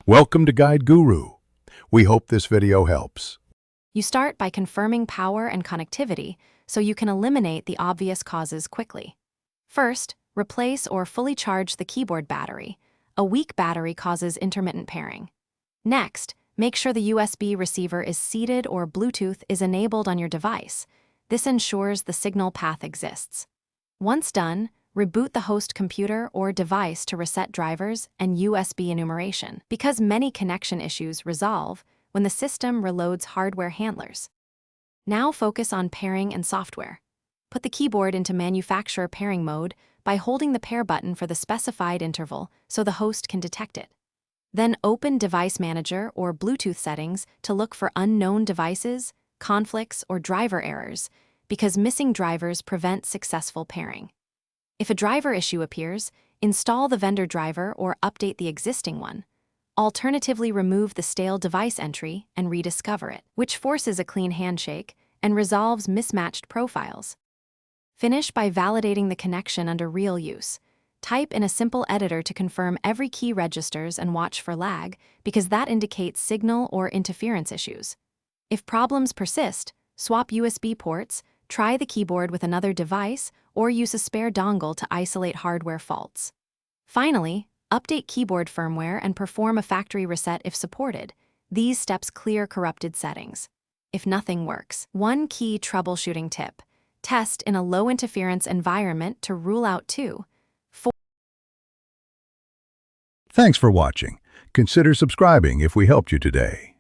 Welcome to Guide Guru. We hope this video helps. You start by confirming power and connectivity so you can eliminate the obvious causes quickly. First, replace or fully charge the keyboard battery. A weak battery causes intermittent pairing. Next, make sure the USB receiver is seated or Bluetooth is enabled on your device. This ensures the signal path exists. Once done, reboot the host computer or device to reset drivers and USB enumeration, because many connection issues resolve when the system reloads hardware handlers. Now focus on pairing and software. Put the keyboard into manufacturer pairing mode by holding the pair button for the specified interval so the host can detect it. Then open Device Manager or Bluetooth settings to look for unknown devices, conflicts, or driver errors, because missing drivers prevent successful pairing. If a driver issue appears, install the vendor driver or update the existing one. Alternatively, remove the stale device entry and rediscover it, which forces a clean handshake and resolves mismatched profiles. Finish by validating the connection under real use. Type in a simple editor to confirm every key registers and watch for lag, because that indicates signal or interference issues. If problems persist, swap USB ports, try the keyboard with another device, or use a spare dongle to isolate hardware faults. Finally, update keyboard firmware and perform a factory reset if supported. These steps clear corrupted settings. If nothing works, one key troubleshooting tip: test in a low-interference environment to rule out 2, 4. Thanks for watching. Consider subscribing if we helped you today.